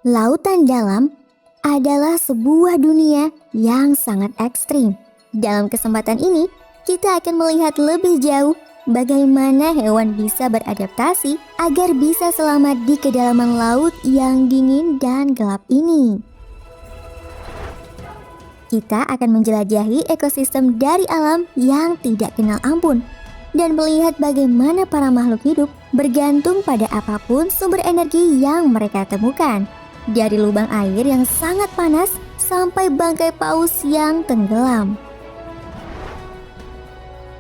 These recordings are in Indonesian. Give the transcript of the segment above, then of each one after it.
Lautan dalam adalah sebuah dunia yang sangat ekstrim. Dalam kesempatan ini, kita akan melihat lebih jauh bagaimana hewan bisa beradaptasi agar bisa selamat di kedalaman laut yang dingin dan gelap ini. Kita akan menjelajahi ekosistem dari alam yang tidak kenal ampun dan melihat bagaimana para makhluk hidup bergantung pada apapun sumber energi yang mereka temukan. Dari lubang air yang sangat panas sampai bangkai paus yang tenggelam.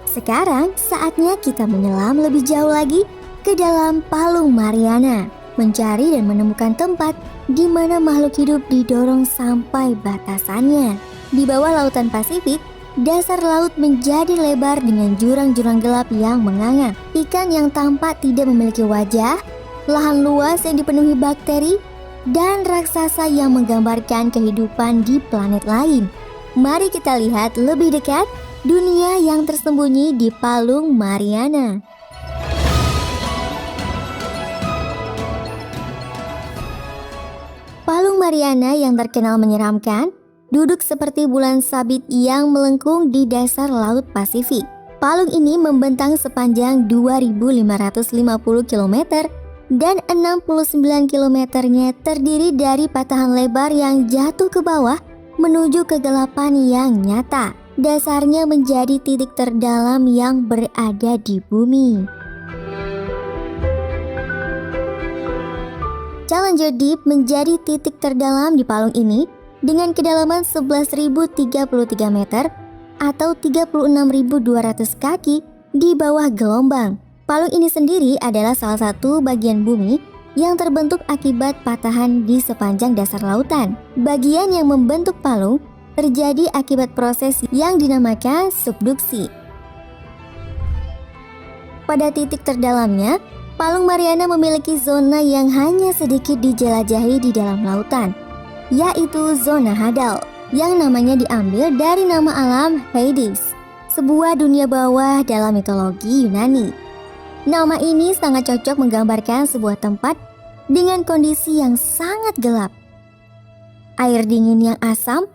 Sekarang saatnya kita menyelam lebih jauh lagi ke dalam Palung Mariana, mencari dan menemukan tempat di mana makhluk hidup didorong sampai batasannya. Di bawah lautan Pasifik, dasar laut menjadi lebar dengan jurang-jurang gelap yang menganga. Ikan yang tampak tidak memiliki wajah, lahan luas yang dipenuhi bakteri, dan raksasa yang menggambarkan kehidupan di planet lain. Mari kita lihat lebih dekat dunia yang tersembunyi di Palung Mariana. Palung Mariana yang terkenal menyeramkan, duduk seperti bulan sabit yang melengkung di dasar Laut Pasifik. Palung ini membentang sepanjang 2.550 km dan 69 kilometernya terdiri dari patahan lebar yang jatuh ke bawah menuju kegelapan yang nyata. Dasarnya menjadi titik terdalam yang berada di bumi. Challenger Deep menjadi titik terdalam di palung ini dengan kedalaman 11.033 meter atau 36.200 kaki di bawah gelombang. Palung ini sendiri adalah salah satu bagian bumi yang terbentuk akibat patahan di sepanjang dasar lautan. Bagian yang membentuk palung terjadi akibat proses yang dinamakan subduksi. Pada titik terdalamnya, Palung Mariana memiliki zona yang hanya sedikit dijelajahi di dalam lautan, yaitu zona Hadal, yang namanya diambil dari nama alam Hades, sebuah dunia bawah dalam mitologi Yunani. Nama ini sangat cocok menggambarkan sebuah tempat dengan kondisi yang sangat gelap. Air dingin yang asam,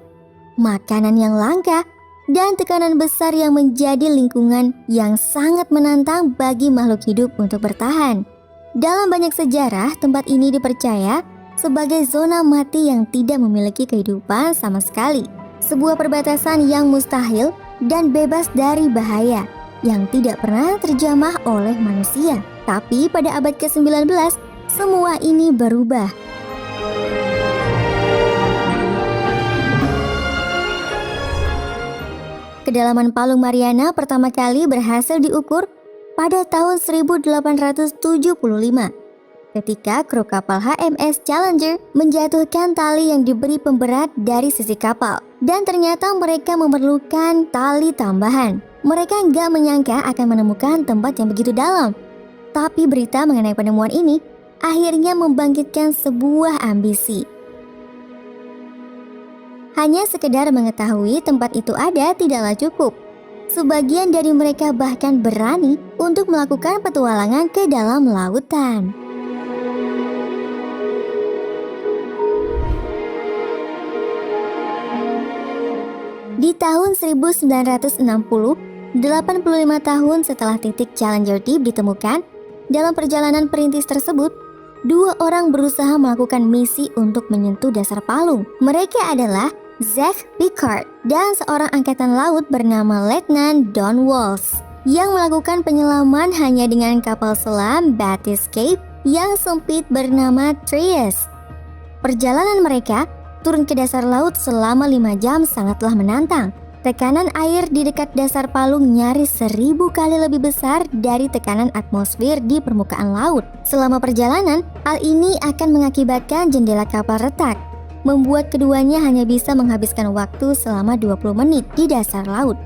makanan yang langka, dan tekanan besar yang menjadi lingkungan yang sangat menantang bagi makhluk hidup untuk bertahan. Dalam banyak sejarah, tempat ini dipercaya sebagai zona mati yang tidak memiliki kehidupan sama sekali. Sebuah perbatasan yang mustahil dan bebas dari bahaya yang tidak pernah terjamah oleh manusia. Tapi pada abad ke-19, semua ini berubah. Kedalaman Palung Mariana pertama kali berhasil diukur pada tahun 1875 ketika kru kapal HMS Challenger menjatuhkan tali yang diberi pemberat dari sisi kapal, dan ternyata mereka memerlukan tali tambahan. Mereka nggak menyangka akan menemukan tempat yang begitu dalam. Tapi berita mengenai penemuan ini akhirnya membangkitkan sebuah ambisi. Hanya sekedar mengetahui tempat itu ada tidaklah cukup. Sebagian dari mereka bahkan berani untuk melakukan petualangan ke dalam lautan. Di tahun 1960, 85 tahun setelah titik Challenger Deep ditemukan, dalam perjalanan perintis tersebut, 2 orang berusaha melakukan misi untuk menyentuh dasar palung. Mereka adalah Zach Pickard dan seorang angkatan laut bernama Letnan Don Walsh yang melakukan penyelaman hanya dengan kapal selam Bathyscaphe yang sempit bernama Trieste. Perjalanan mereka turun ke dasar laut selama 5 jam sangatlah menantang. Tekanan air di dekat dasar palung nyaris 1000 kali lebih besar dari tekanan atmosfer di permukaan laut. Selama perjalanan, hal ini akan mengakibatkan jendela kapal retak, membuat keduanya hanya bisa menghabiskan waktu selama 20 menit di dasar laut.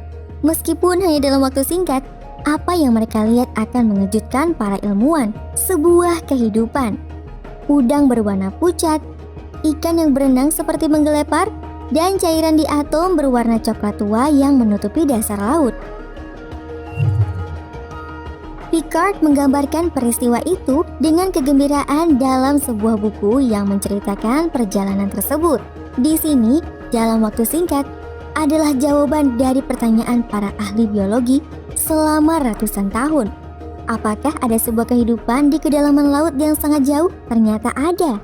Meskipun hanya dalam waktu singkat, apa yang mereka lihat akan mengejutkan para ilmuwan. Sebuah kehidupan. Udang berwarna pucat, ikan yang berenang seperti menggelepar, dan cairan di atom berwarna coklat tua yang menutupi dasar laut. Picard menggambarkan peristiwa itu dengan kegembiraan dalam sebuah buku yang menceritakan perjalanan tersebut. Di sini, dalam waktu singkat, adalah jawaban dari pertanyaan para ahli biologi selama ratusan tahun. Apakah ada sebuah kehidupan di kedalaman laut yang sangat jauh? Ternyata ada.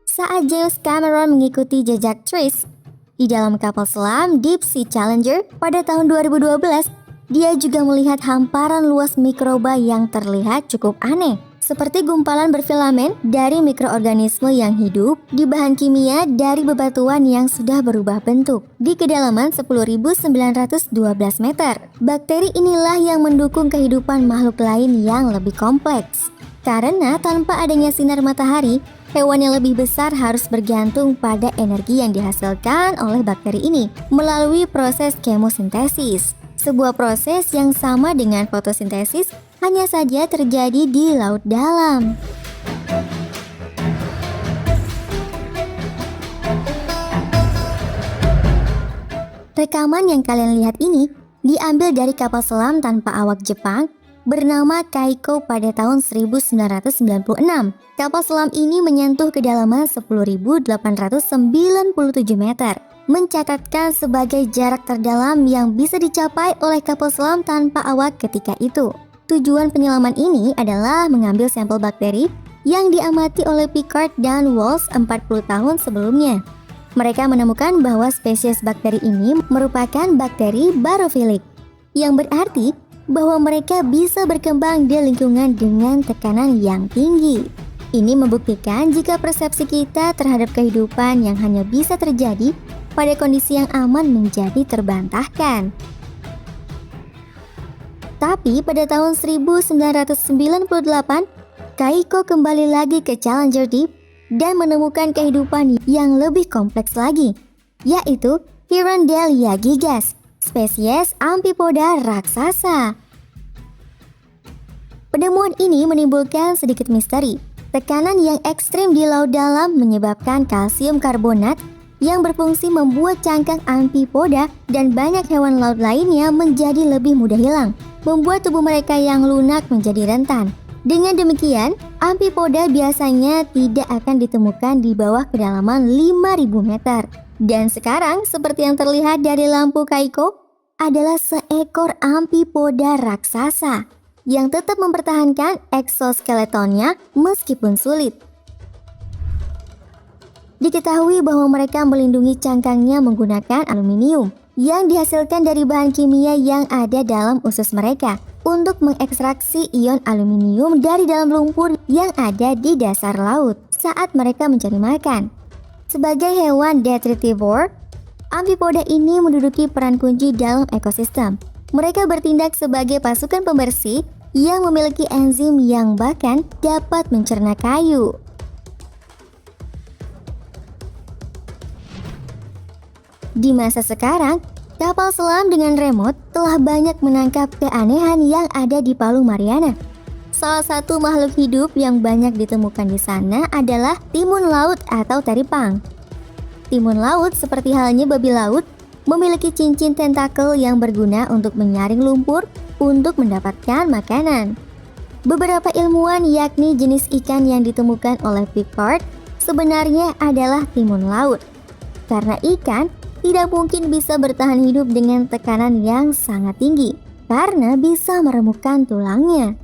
Saat James Cameron mengikuti jejak Tris di dalam kapal selam Deep Sea Challenger pada tahun 2012, dia juga melihat hamparan luas mikroba yang terlihat cukup aneh, seperti gumpalan berfilamen dari mikroorganisme yang hidup di bahan kimia dari bebatuan yang sudah berubah bentuk. Di kedalaman 10.912 meter, bakteri inilah yang mendukung kehidupan makhluk lain yang lebih kompleks. Karena tanpa adanya sinar matahari, hewan yang lebih besar harus bergantung pada energi yang dihasilkan oleh bakteri ini melalui proses kemosintesis. Sebuah proses yang sama dengan fotosintesis, hanya saja terjadi di laut dalam. Rekaman yang kalian lihat ini diambil dari kapal selam tanpa awak Jepang bernama Kaiko pada tahun 1996. Kapal selam ini menyentuh kedalaman 10.897 meter, mencatatkan sebagai jarak terdalam yang bisa dicapai oleh kapal selam tanpa awak ketika itu. Tujuan penyelaman ini adalah mengambil sampel bakteri yang diamati oleh Picard dan Walsh 40 tahun sebelumnya. Mereka menemukan bahwa spesies bakteri ini merupakan bakteri barofilik, yang berarti bahwa mereka bisa berkembang di lingkungan dengan tekanan yang tinggi. Ini membuktikan jika persepsi kita terhadap kehidupan yang hanya bisa terjadi pada kondisi yang aman menjadi terbantahkan. Tapi pada tahun 1998, Kaiko kembali lagi ke Challenger Deep dan menemukan kehidupan yang lebih kompleks lagi, yaitu Hirandelia gigas, spesies amfipoda raksasa. Penemuan ini menimbulkan sedikit misteri. Tekanan yang ekstrim di laut dalam menyebabkan kalsium karbonat yang berfungsi membuat cangkang amfipoda dan banyak hewan laut lainnya menjadi lebih mudah hilang, membuat tubuh mereka yang lunak menjadi rentan. Dengan demikian, amfipoda biasanya tidak akan ditemukan di bawah kedalaman 5.000 meter. Dan sekarang, seperti yang terlihat dari lampu Kaiko, adalah seekor amfipoda raksasa yang tetap mempertahankan eksoskeletonnya meskipun sulit. Diketahui bahwa mereka melindungi cangkangnya menggunakan aluminium yang dihasilkan dari bahan kimia yang ada dalam usus mereka untuk mengekstraksi ion aluminium dari dalam lumpur yang ada di dasar laut saat mereka mencari makan. Sebagai hewan detritivore, amfipoda ini menduduki peran kunci dalam ekosistem. Mereka bertindak sebagai pasukan pembersih yang memiliki enzim yang bahkan dapat mencerna kayu. Di masa sekarang, kapal selam dengan remote telah banyak menangkap keanehan yang ada di Palung Mariana. Salah satu makhluk hidup yang banyak ditemukan di sana adalah timun laut atau teripang. Timun laut seperti halnya babi laut memiliki cincin tentakel yang berguna untuk menyaring lumpur untuk mendapatkan makanan. Beberapa ilmuwan yakni jenis ikan yang ditemukan oleh Picard sebenarnya adalah timun laut. Karena ikan tidak mungkin bisa bertahan hidup dengan tekanan yang sangat tinggi karena bisa meremukkan tulangnya.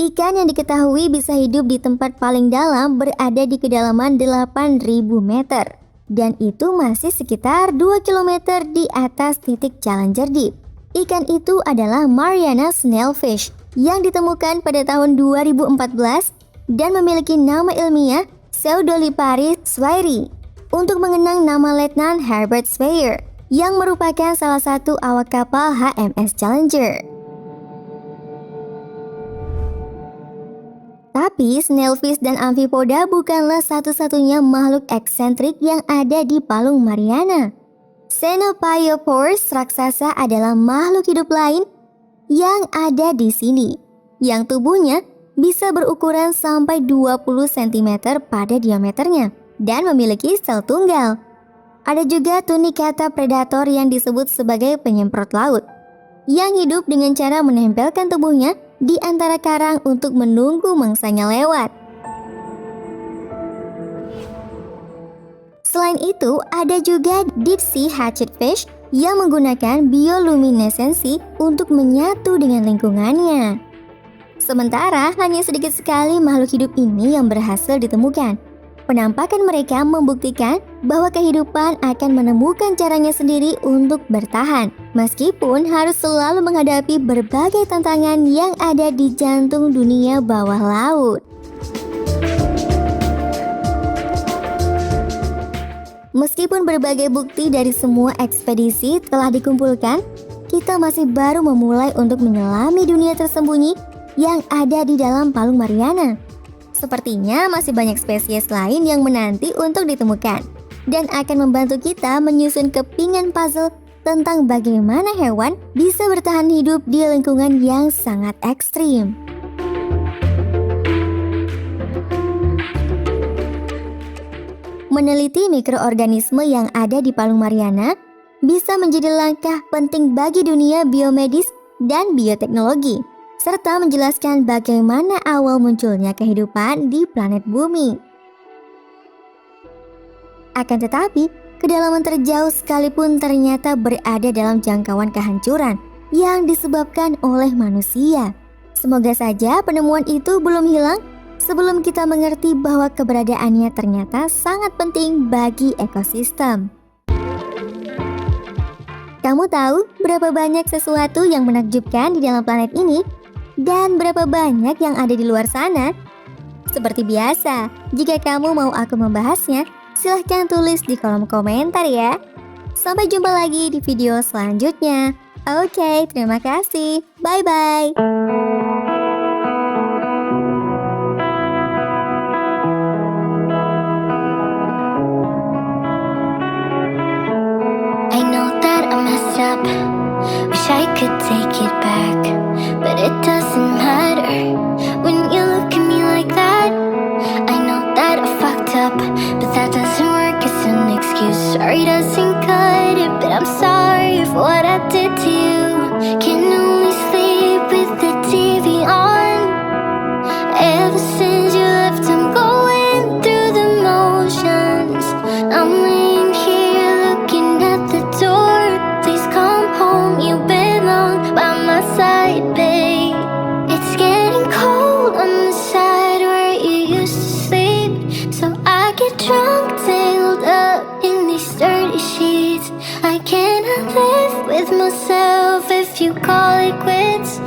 Ikan yang diketahui bisa hidup di tempat paling dalam berada di kedalaman 8.000 meter dan itu masih sekitar 2 km di atas titik Challenger Deep. Ikan itu adalah Mariana Snailfish yang ditemukan pada tahun 2014 dan memiliki nama ilmiah Pseudoliparis swayri untuk mengenang nama Letnan Herbert Speyer yang merupakan salah satu awak kapal HMS Challenger. Tapi snailfish dan amfipoda bukanlah satu-satunya makhluk eksentrik yang ada di Palung Mariana. Xenopiophores raksasa adalah makhluk hidup lain yang ada di sini, yang tubuhnya bisa berukuran sampai 20 cm pada diameternya dan memiliki sel tunggal. Ada juga tunicata predator yang disebut sebagai penyemprot laut. yang hidup dengan cara menempelkan tubuhnya di antara karang untuk menunggu mangsanya lewat. Selain itu, ada juga deep sea hatchetfish yang menggunakan bioluminesensi untuk menyatu dengan lingkungannya. Sementara hanya sedikit sekali makhluk hidup ini yang berhasil ditemukan. Penampakan mereka membuktikan bahwa kehidupan akan menemukan caranya sendiri untuk bertahan, meskipun harus selalu menghadapi berbagai tantangan yang ada di jantung dunia bawah laut. Meskipun berbagai bukti dari semua ekspedisi telah dikumpulkan, kita masih baru memulai untuk menyelami dunia tersembunyi yang ada di dalam Palung Mariana. Sepertinya masih banyak spesies lain yang menanti untuk ditemukan dan akan membantu kita menyusun kepingan puzzle tentang bagaimana hewan bisa bertahan hidup di lingkungan yang sangat ekstrim. Meneliti mikroorganisme yang ada di Palung Mariana bisa menjadi langkah penting bagi dunia biomedis dan bioteknologi, serta menjelaskan bagaimana awal munculnya kehidupan di planet bumi. Akan tetapi, kedalaman terjauh sekalipun ternyata berada dalam jangkauan kehancuran yang disebabkan oleh manusia. Semoga saja penemuan itu belum hilang sebelum kita mengerti bahwa keberadaannya ternyata sangat penting bagi ekosistem. Kamu tahu berapa banyak sesuatu yang menakjubkan di dalam planet ini? Dan berapa banyak yang ada di luar sana? Seperti biasa, jika kamu mau aku membahasnya, silahkan tulis di kolom komentar ya. Sampai jumpa lagi di video selanjutnya. Oke, terima kasih. Bye-bye. Wish I could take it back, but it doesn't matter when you look at me like that. I know that I fucked up, but that doesn't work as an excuse. Sorry doesn't cut it, but I'm sorry for what I did to you. Can only sleep with the TV on. Ever since you left, I'm going through the motions. I'm laying here looking at the door. Please come home, you belong by my side, babe. It's getting cold on the side where you used to sleep, so I get drunk, tangled up in these dirty sheets. I cannot live with myself if you call it quits.